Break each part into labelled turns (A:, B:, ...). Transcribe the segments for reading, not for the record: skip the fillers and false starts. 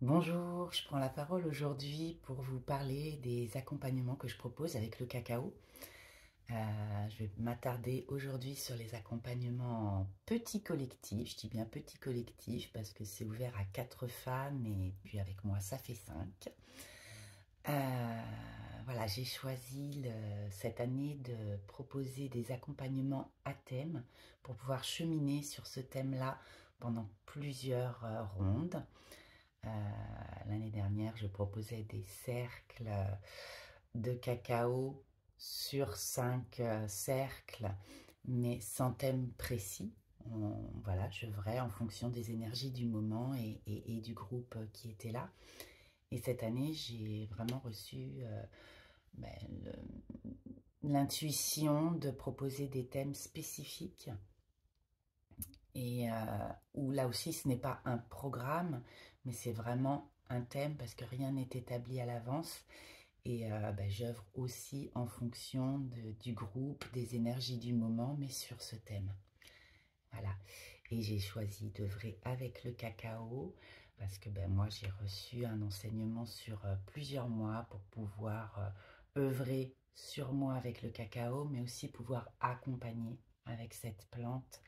A: Bonjour, je prends la parole aujourd'hui pour vous parler des accompagnements que je propose avec le cacao. Je vais m'attarder aujourd'hui sur les accompagnements en petit collectif. Je dis bien petit collectif parce que c'est ouvert à 4 femmes et puis avec moi ça fait 5. Voilà, j'ai choisi cette année de proposer des accompagnements à thème pour pouvoir cheminer sur ce thème-là pendant plusieurs rondes. Euh, L'année dernière, je proposais des cercles de cacao sur 5 cercles, mais sans thème précis. Voilà, je j'œuvrais en fonction des énergies du moment et du groupe qui était là. Et cette année, j'ai vraiment reçu ben, l'intuition de proposer des thèmes spécifiques et où là aussi ce n'est pas un programme, mais c'est vraiment un thème parce que rien n'est établi à l'avance. Et j'œuvre aussi en fonction du groupe, des énergies du moment, mais sur ce thème. Voilà. Et j'ai choisi d'œuvrer avec le cacao parce que moi j'ai reçu un enseignement sur plusieurs mois pour pouvoir œuvrer sur moi avec le cacao, mais aussi pouvoir accompagner avec cette plante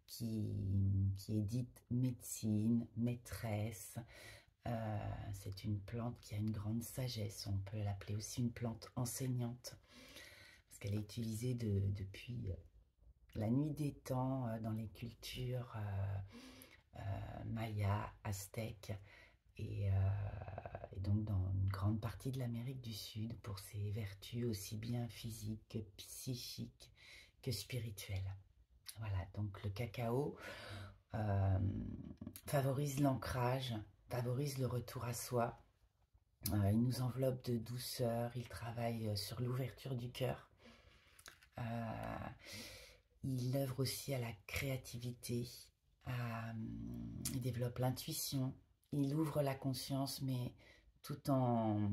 A: qui est dite médecine, maîtresse. C'est une plante qui a une grande sagesse. On peut l'appeler aussi une plante enseignante parce qu'elle est utilisée depuis la nuit des temps dans les cultures mayas, aztèques et donc dans une grande partie de l'Amérique du Sud pour ses vertus aussi bien physiques que psychiques que spirituelles. Voilà, donc le cacao euh, favorise l'ancrage, favorise le retour à soi. Il nous enveloppe de douceur, il travaille sur l'ouverture du cœur. Euh, il œuvre aussi à la créativité, il développe l'intuition, il ouvre la conscience, mais tout en,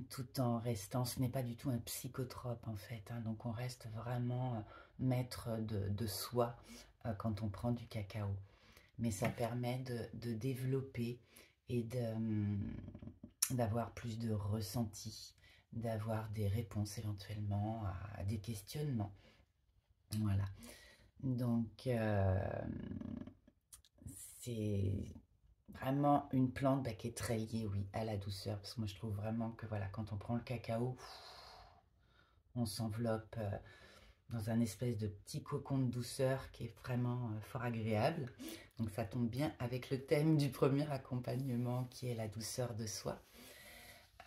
A: tout en restant, ce n'est pas du tout un psychotrope en fait, hein, donc on reste vraiment maître de soi quand on prend du cacao. Mais ça permet de développer et d'avoir plus de ressenti, d'avoir des réponses éventuellement à des questionnements. Voilà. Donc, c'est vraiment une plante qui est très liée, oui, à la douceur. Parce que moi, je trouve vraiment que voilà, quand on prend le cacao, on s'enveloppe dans un espèce de petit cocon de douceur qui est vraiment fort agréable. Donc ça tombe bien avec le thème du premier accompagnement qui est la douceur de soi.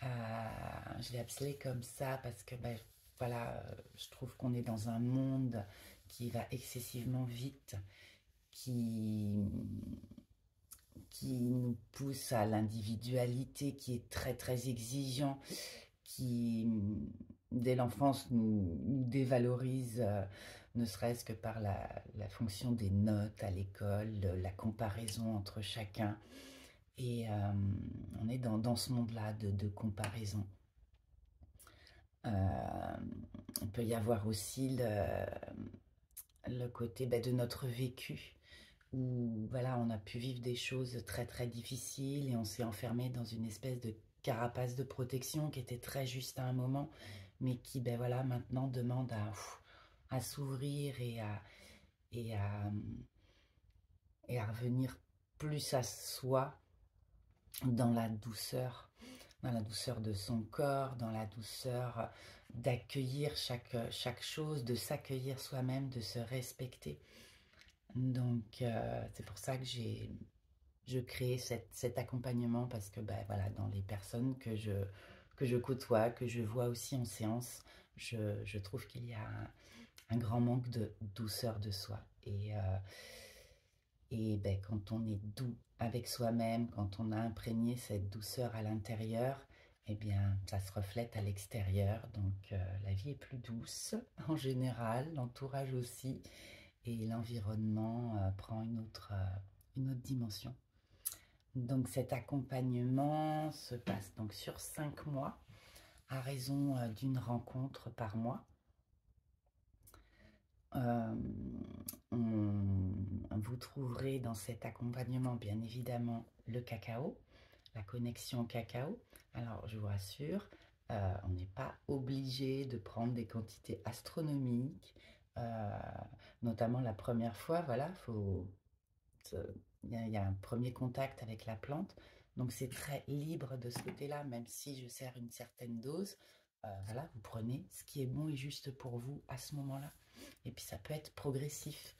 A: Je l'ai appelé comme ça parce que voilà, je trouve qu'on est dans un monde qui va excessivement vite, qui, qui nous pousse à l'individualité, qui est très très exigeant, qui dès l'enfance nous dévalorise, ne serait-ce que par la fonction des notes à l'école, la comparaison entre chacun. Et on est dans ce monde-là de comparaison. Il peut y avoir aussi le côté de notre vécu, où voilà, on a pu vivre des choses très très difficiles et on s'est enfermé dans une espèce de carapace de protection qui était très juste à un moment, mais qui voilà, maintenant demande à s'ouvrir et à, et à revenir plus à soi dans la douceur de son corps, dans la douceur d'accueillir chaque chose, de s'accueillir soi-même, de se respecter. Donc c'est pour ça que je crée cet accompagnement parce que voilà, dans les personnes que je côtoie, que je vois aussi en séance, je trouve qu'il y a un grand manque de douceur de soi. Et quand on est doux avec soi-même, quand on a imprégné cette douceur à l'intérieur, eh bien, ça se reflète à l'extérieur. Donc, la vie est plus douce en général, l'entourage aussi, et l'environnement prend une autre dimension. Donc, cet accompagnement se passe donc sur 5 mois, à raison d'une rencontre par mois. Euh, vous trouverez dans cet accompagnement, bien évidemment, le cacao, la connexion cacao. Alors, je vous rassure, on n'est pas obligé de prendre des quantités astronomiques, euh, notamment la première fois, voilà, il y a un premier contact avec la plante, donc c'est très libre de ce côté-là, même si je sers une certaine dose. Voilà, vous prenez ce qui est bon et juste pour vous à ce moment-là. Et puis ça peut être progressif.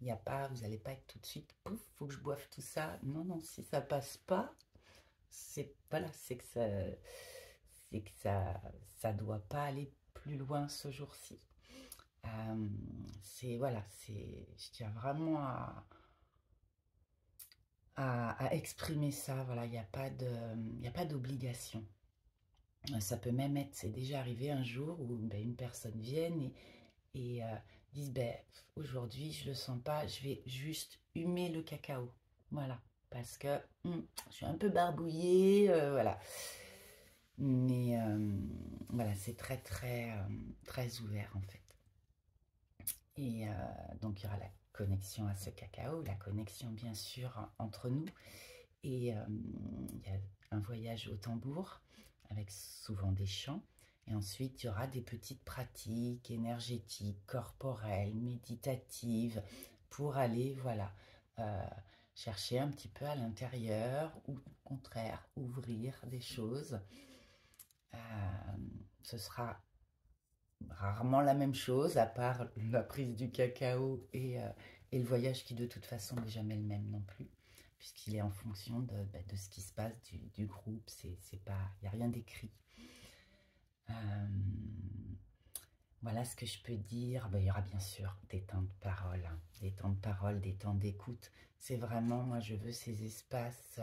A: Il n'y a pas, vous n'allez pas être tout de suite, pouf, faut que je boive tout ça. Non, non, si ça passe pas, c'est voilà, c'est que ça doit pas aller plus loin ce jour-ci. C'est voilà, je tiens vraiment à exprimer ça. Voilà, il y a pas d'obligation. Ça peut même être, c'est déjà arrivé un jour où ben, une personne vienne et disent ben, aujourd'hui je le sens pas, je vais juste humer le cacao. Voilà, parce que je suis un peu barbouillée, voilà. Mais voilà, c'est très très très ouvert en fait. Et donc il y aura la connexion à ce cacao, la connexion bien sûr entre nous. Et il y a un voyage au tambour avec souvent des chants. Et ensuite, il y aura des petites pratiques énergétiques, corporelles, méditatives, pour aller, voilà, euh, chercher un petit peu à l'intérieur ou au contraire ouvrir des choses. Euh, Ce sera rarement la même chose, à part la prise du cacao et le voyage qui de toute façon n'est jamais le même non plus, puisqu'il est en fonction de ce qui se passe du groupe, c'est pas, il n'y a rien d'écrit. Voilà ce que je peux dire. Ben, il y aura bien sûr des temps de parole, hein, des temps de parole, des temps d'écoute. C'est vraiment, moi je veux ces espaces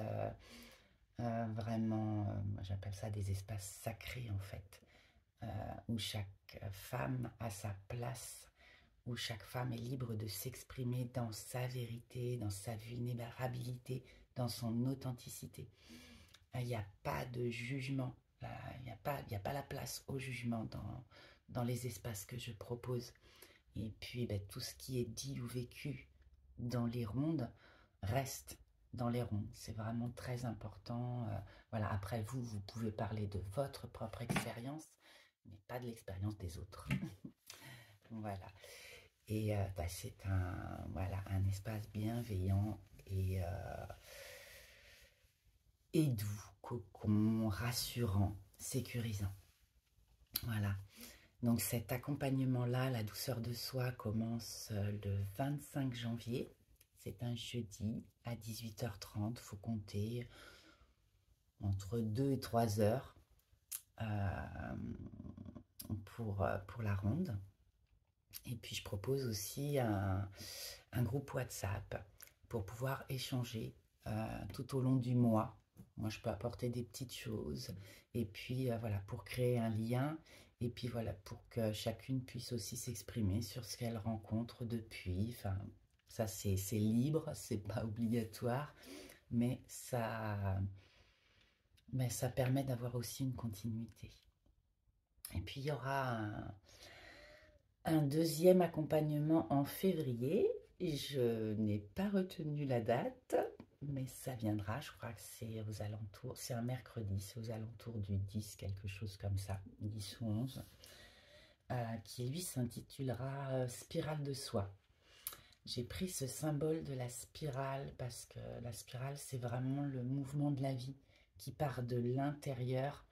A: vraiment, j'appelle ça des espaces sacrés en fait, où chaque femme a sa place, où chaque femme est libre de s'exprimer dans sa vérité, dans sa vulnérabilité, dans son authenticité. Il n'y a pas de jugement, il y a pas la place au jugement dans les espaces que je propose. Et puis, ben, tout ce qui est dit ou vécu dans les rondes reste dans les rondes. C'est vraiment très important. Voilà. Après, vous pouvez parler de votre propre expérience, mais pas de l'expérience des autres. Voilà. Et bah, c'est voilà, un espace bienveillant et doux, cocon, rassurant, sécurisant. Voilà. Donc cet accompagnement-là, la douceur de soi, commence le 25 janvier. C'est un jeudi à 18h30. Il faut compter entre 2 et 3 heures pour la ronde. Et puis je propose aussi un groupe WhatsApp pour pouvoir échanger tout au long du mois. Moi, je peux apporter des petites choses. Et puis, voilà, pour créer un lien. Et puis, voilà, pour que chacune puisse aussi s'exprimer sur ce qu'elle rencontre depuis. Enfin, ça, c'est libre, c'est pas obligatoire. Mais ça permet d'avoir aussi une continuité. Et puis, il y aura un deuxième accompagnement en février. Je n'ai pas retenu la date, mais ça viendra. Je crois que c'est aux alentours, c'est un mercredi, c'est aux alentours du 10, quelque chose comme ça, 10 ou 11, qui lui s'intitulera Spirale de soi. J'ai pris ce symbole de la spirale parce que la spirale, c'est vraiment le mouvement de la vie qui part de l'intérieur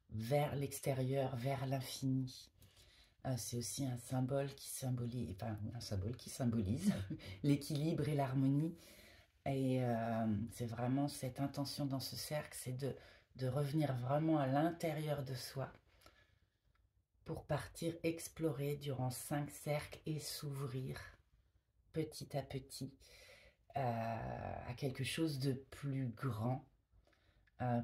A: vers l'extérieur, vers l'infini. C'est aussi un symbole qui symbolise l'équilibre et l'harmonie. Et c'est vraiment cette intention dans ce cercle, c'est de revenir vraiment à l'intérieur de soi pour partir explorer durant 5 cercles et s'ouvrir petit à petit à quelque chose de plus grand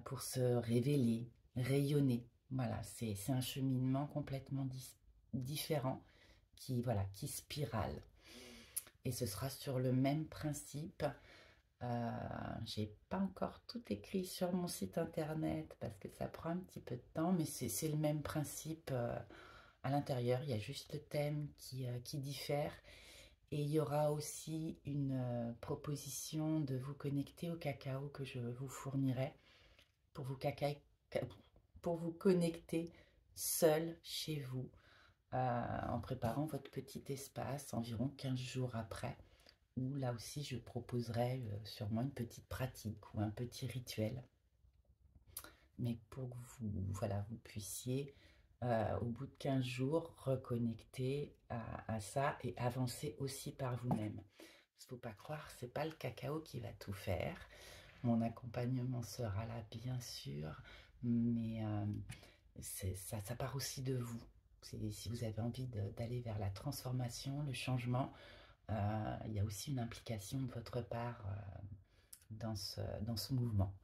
A: pour se révéler, rayonner. Voilà, c'est un cheminement complètement différent qui spirale. Et ce sera sur le même principe. J'ai pas encore tout écrit sur mon site internet parce que ça prend un petit peu de temps, mais c'est le même principe À l'intérieur, il y a juste le thème qui diffère. Et il y aura aussi une proposition de vous connecter au cacao que je vous fournirai pour pour vous connecter seul chez vous en préparant votre petit espace environ 15 jours après, où là aussi je proposerai sûrement une petite pratique ou un petit rituel, mais pour que voilà, vous puissiez au bout de 15 jours reconnecter à ça et avancer aussi par vous-même. Il ne faut pas croire, c'est pas le cacao qui va tout faire. Mon accompagnement sera là, bien sûr, mais ça part aussi de vous. Si vous avez envie d'aller vers la transformation, le changement, il y a aussi une implication de votre part dans ce mouvement.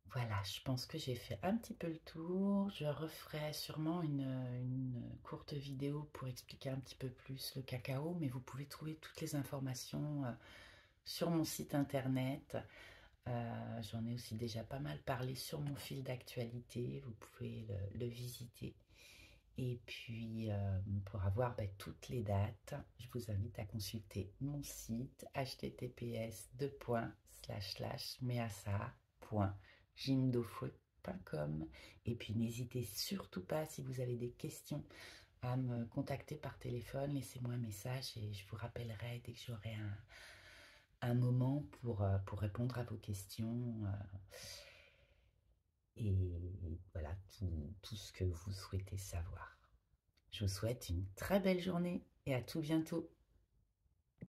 A: Voilà, je pense que j'ai fait un petit peu le tour. Je referai sûrement une courte vidéo pour expliquer un petit peu plus le cacao, mais vous pouvez trouver toutes les informations sur mon site internet. J'en ai aussi déjà pas mal parlé sur mon fil d'actualité, vous pouvez le visiter. Et puis, pour avoir toutes les dates, je vous invite à consulter mon site https://measa.jimdofouet.com. Et puis, n'hésitez surtout pas, si vous avez des questions, à me contacter par téléphone. Laissez-moi un message et je vous rappellerai dès que j'aurai un moment pour répondre à vos questions. Et voilà, tout ce que vous souhaitez savoir. Je vous souhaite une très belle journée et à tout bientôt.